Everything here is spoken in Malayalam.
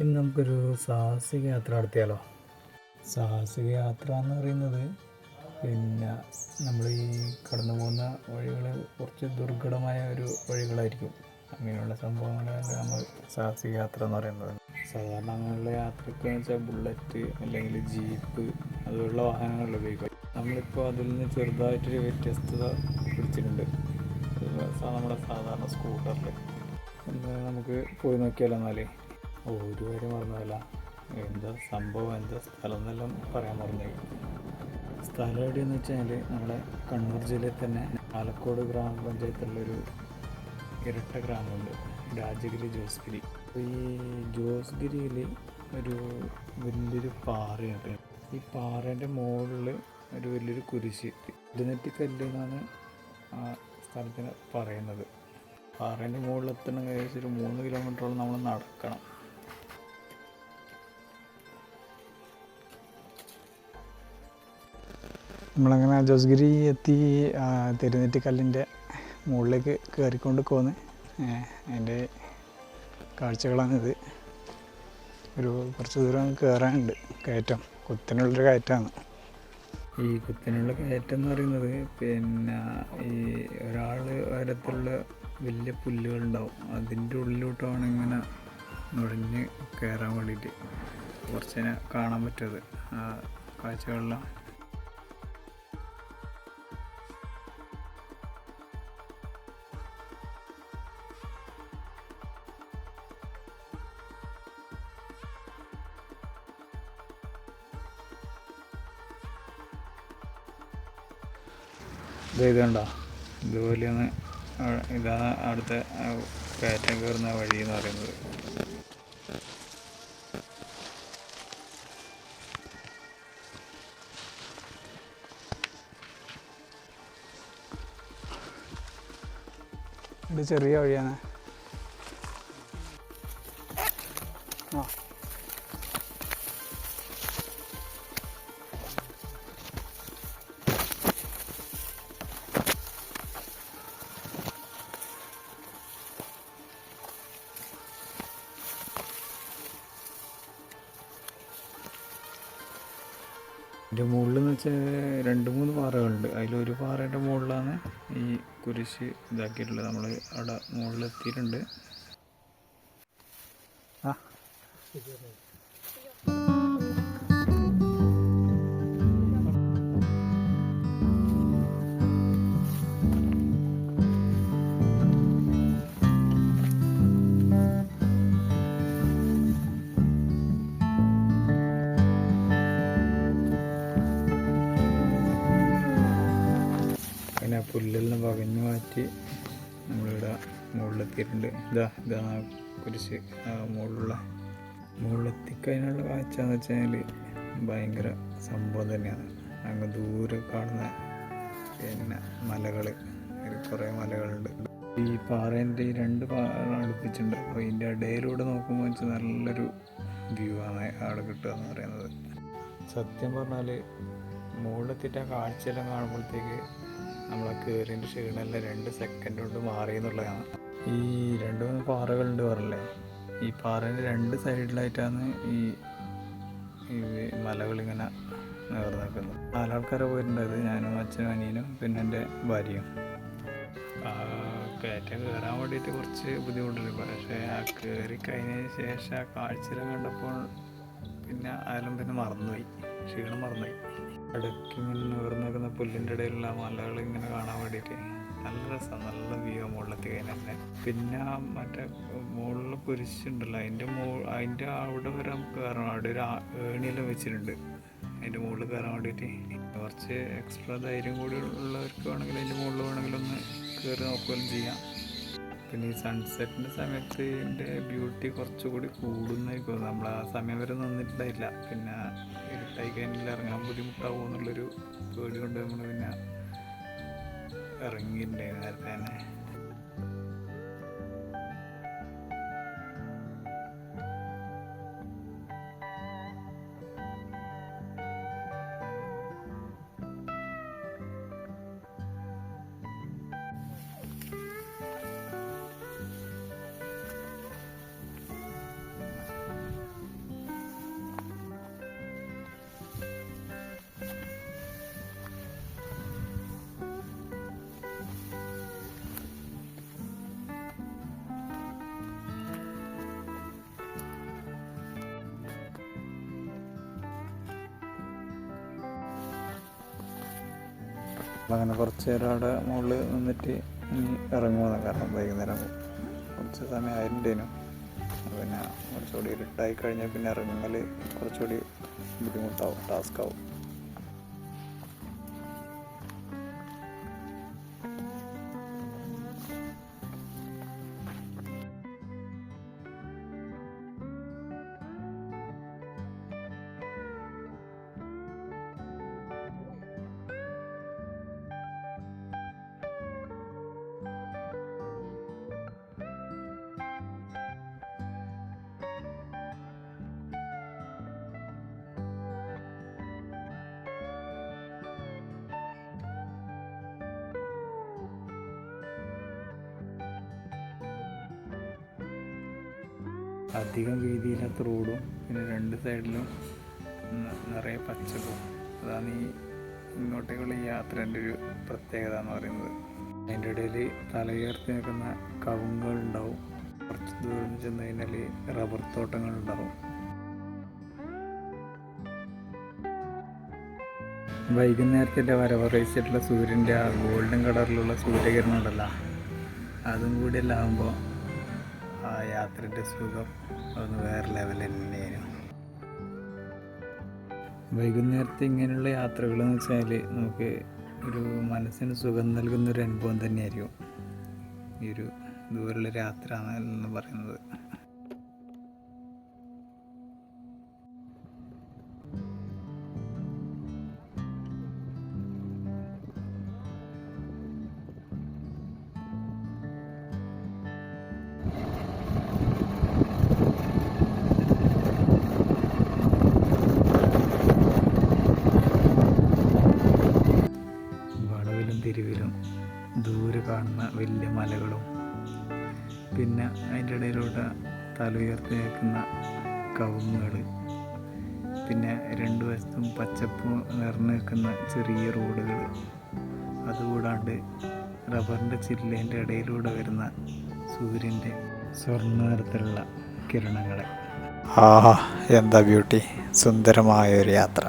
ഇന്ന് നമുക്കൊരു സാഹസിക യാത്ര നടത്തിയാലോ? സാഹസിക യാത്ര എന്ന് പറയുന്നത് പിന്നെ നമ്മൾ ഈ കടന്നു പോകുന്ന വഴികൾ കുറച്ച് ദുർഘടമായ ഒരു വഴികളായിരിക്കും. അങ്ങനെയുള്ള സംഭവങ്ങളാണ് നമ്മൾ സാഹസിക യാത്ര എന്ന് പറയുന്നത്. സാധാരണ അങ്ങനെയുള്ള യാത്രയ്ക്ക് വെച്ചാൽ ബുള്ളറ്റ് അല്ലെങ്കിൽ ജീപ്പ് അതുപോലുള്ള വാഹനങ്ങൾ ഉപയോഗിക്കും. നമ്മളിപ്പോൾ അതിൽ നിന്ന് ചെറുതായിട്ടൊരു വ്യത്യസ്തത പിടിച്ചിട്ടുണ്ട്. നമ്മുടെ സാധാരണ സ്കൂട്ടറിൽ ഒന്ന് നമുക്ക് പോയി നോക്കിയാലോ? എന്നാലേ ഒരു കാര്യം മറന്നതല്ല, എന്താ സംഭവം, എന്താ സ്ഥലം എന്നെല്ലാം പറയാൻ മറന്നുപോയി. സ്ഥലം എവിടെയെന്ന് വെച്ചാൽ നമ്മുടെ കണ്ണൂർ ജില്ലയിൽ തന്നെ ആലക്കോട് ഗ്രാമപഞ്ചായത്തുള്ളൊരു ഇരട്ട ഗ്രാമമുണ്ട്, രാജഗിരി ജോസ്ഗിരി. അപ്പോൾ ഈ ജോസ്ഗിരിയിൽ ഒരു വലിയൊരു പാറയുണ്ട്. ഈ പാറേൻ്റെ മുകളിൽ ഒരു വലിയൊരു കുരിശ്, ഇരുന്നെറ്റിക്കല്ല് എന്നാണ് ആ സ്ഥലത്തിന് പറയുന്നത്. പാറേൻ്റെ മുകളിൽ എത്തണം ഏകദേശം ഒരു 3 കിലോമീറ്ററോളം നമ്മൾ നടക്കണം. നമ്മളങ്ങനെ ജോസ്ഗിരി എത്തി. തിരുനെറ്റിക്കല്ലിൻ്റെ മുകളിലേക്ക് കയറിക്കൊണ്ട് പോന്ന് അതിൻ്റെ കാഴ്ചകളാണിത്. കുറച്ച് ദൂരം കയറാനുണ്ട്, കയറ്റം, കുത്തനുള്ളൊരു കയറ്റമാണ്. ഈ കുത്തനുള്ള കയറ്റം എന്ന് പറയുന്നത് ഈ ഒരാൾ ഉയരത്തിലുള്ള വലിയ പുല്ലുകളുണ്ടാവും, അതിൻ്റെ ഉള്ളിലോട്ടാണ് ഇങ്ങനെ നുഴഞ്ഞ് കയറാൻ വേണ്ടിയിട്ട് കുറച്ചിനെ കാണാൻ പറ്റുന്നത്. ആ കാഴ്ചകളെല്ലാം ഇത് കണ്ടോ, ഇതുപോലെയാണ്. ഇതാണ് അടുത്ത കയറ്റം കയറുന്ന വഴി എന്ന് പറയുന്നത്. ഇത് ചെറിയ വഴിയാണ്. ഇതിൻ്റെ മുകളിലെന്ന് വെച്ചാൽ 2-3 പാറകളുണ്ട്. അതിലൊരു പാറയുടെ മുകളിലാണ് ഈ കുരിശ് ഇതാക്കിയിട്ടുള്ളത്. നമ്മൾ അവിടെ മുകളിലെത്തിയിട്ടുണ്ട്. പുല്ലെല്ലാം പകഞ്ഞു മാറ്റി നമ്മളിവിടെ മുകളിലെത്തിയിട്ടുണ്ട്. ഇതാണ് കുരിശ്. മുകളിലെത്തിക്കഴിഞ്ഞുള്ള കാഴ്ച എന്ന് വെച്ചാൽ ഭയങ്കര സംഭവം തന്നെയാണ്. അങ്ങ് ദൂരെ കാണുന്ന മലകൾ, കുറേ മലകളുണ്ട്. ഈ പാറേൻ്റെ 2 പാറ അടുപ്പിച്ചിട്ടുണ്ട്. അപ്പോൾ ഇതിൻ്റെ ഇടയിലൂടെ നോക്കുമ്പോൾ വെച്ചാൽ നല്ലൊരു വ്യൂ ആണ് അവിടെ കിട്ടുക എന്ന് പറയുന്നത്. സത്യം പറഞ്ഞാൽ മുകളിലെത്തിയിട്ട് ആ കാഴ്ചയെല്ലാം കാണുമ്പോഴത്തേക്ക് നമ്മളെ കയറിൻ്റെ ക്ഷീണമെല്ലാം 2 സെക്കൻഡ് കൊണ്ട് മാറി എന്നുള്ളതാണ്. ഈ 2-3 പാറകളുണ്ട് പറഞ്ഞല്ലേ, ഈ പാറേൻ്റെ 2 സൈഡിലായിട്ടാണ് ഈ മലകളിങ്ങനെ നേർന്ന് നിൽക്കുന്നത്. 4 ആൾക്കാരെ പോയിട്ടുണ്ടായത്, ഞാനും അച്ഛനും അനിയനും പിന്നെ എൻ്റെ ഭാര്യയും. കയറ്റം കയറാൻ വേണ്ടിയിട്ട് കുറച്ച് ബുദ്ധിമുട്ടുണ്ട്. പക്ഷേ ആ കയറി കഴിഞ്ഞതിന് ശേഷം ആ കാഴ്ചയെല്ലാം കണ്ടപ്പോൾ പിന്നെ മറന്നുപോയി, ക്ഷീണം മറന്നുപോയി. ഇടയ്ക്ക് ഇങ്ങനെ നിവർന്ന് നിൽക്കുന്ന പുല്ലിൻ്റെ ഇടയിലുള്ള മലകൾ ഇങ്ങനെ കാണാൻ വേണ്ടിയിട്ട് നല്ല രസമാണ്, നല്ല വ്യൂ മുകളിലെത്തി കഴിഞ്ഞാൽ. പിന്നെ മറ്റേ മുകളിൽ കുരിശുണ്ടല്ലോ, അതിൻ്റെ അവിടെ വരെ നമുക്ക് കയറണം. അവിടെ ഒരു ഏണിയെല്ലാം വെച്ചിട്ടുണ്ട് അതിൻ്റെ മുകളിൽ കയറാൻ വേണ്ടിയിട്ട്. കുറച്ച് എക്സ്ട്രാ ധൈര്യം കൂടി ഉള്ളവർക്ക് വേണമെങ്കിൽ അതിൻ്റെ മുകളിൽ വേണമെങ്കിലൊന്ന് കയറി നോക്കുകയും ചെയ്യാം. പിന്നെ ഈ സൺസെറ്റിൻ്റെ സമയത്ത് ഇതിൻ്റെ ബ്യൂട്ടി കുറച്ചുകൂടി കൂടുന്നതായിരിക്കും. നമ്മൾ ആ സമയം വരെ നിന്നിട്ടുണ്ടായില്ല. പിന്നെ ഇരുട്ടായി കഴിഞ്ഞാൽ ഇറങ്ങാൻ ബുദ്ധിമുട്ടാവും എന്നുള്ളൊരു പേടി കൊണ്ട് നമ്മൾ പിന്നെ ഇറങ്ങിയിട്ടുണ്ടായി നേരത്തെ തന്നെ. അങ്ങനെ കുറച്ച് നേരം അവിടെ മുകളിൽ നിന്നിട്ട് ഇനി ഇറങ്ങുമെന്ന്, കാരണം വൈകുന്നേരം കുറച്ച് സമയം ആയിട്ടുണ്ടേനു. പിന്നെ കുറച്ചുകൂടി ഇരുട്ടായി കഴിഞ്ഞാൽ പിന്നെ ഇറങ്ങൽ കുറച്ചുകൂടി ബുദ്ധിമുട്ടാവും, ടാസ്ക്കാവും. അധികം വീതിയില്ലാത്ത റോഡും പിന്നെ രണ്ട് സൈഡിലും നിറയെ പച്ചപ്പും, അതാണ് ഈ ഇങ്ങോട്ടേക്കുള്ള ഈ യാത്രേൻ്റെ ഒരു പ്രത്യേകത എന്ന് പറയുന്നത്. അതിൻ്റെ ഇടയിൽ തലയുയർത്തി നിൽക്കുന്ന കവുങ്ങുകളുണ്ടാവും, കുറച്ച് ദൂരം ചെന്ന് കഴിഞ്ഞാൽ റബ്ബർ തോട്ടങ്ങളുണ്ടാവും. വൈകുന്നേരത്തിൻ്റെ വരവറിയിച്ചിട്ടുള്ള സൂര്യൻ്റെ ആ ഗോൾഡൻ കളറിലുള്ള സൂര്യകിരണം ഉണ്ടല്ലോ, അതും കൂടിയെല്ലാം ആകുമ്പോൾ ആ യാത്രയുടെ സുഖം അതൊന്ന് വേറെ ലെവൽ തന്നെയായിരുന്നു. വൈകുന്നേരത്തെ ഇങ്ങനെയുള്ള യാത്രകളെന്ന് വെച്ചാൽ നമുക്ക് ഒരു മനസ്സിന് സുഖം നൽകുന്നൊരു അനുഭവം തന്നെയായിരിക്കും ഈ ഒരു ദൂരെയുള്ള യാത്ര എന്ന് പറയുന്നത്. തിരിവിലും ദൂരെ കാണുന്ന വലിയ മലകളും പിന്നെ അതിൻ്റെ ഇടയിലൂടെ തല ഉയർത്തി നിൽക്കുന്ന കവുങ്ങുകൾ, പിന്നെ രണ്ട് വശത്തും പച്ചപ്പ് നിറഞ്ഞു നിൽക്കുന്ന ചെറിയ റോഡുകൾ, അതുകൂടാണ്ട് റബ്ബറിൻ്റെ ചില്ലേൻ്റെ ഇടയിലൂടെ വരുന്ന സൂര്യൻ്റെ സ്വർണ്ണ നിറത്തിലുള്ള കിരണങ്ങൾ. ആഹാ, എന്താ ബ്യൂട്ടി! സുന്ദരമായൊരു യാത്ര.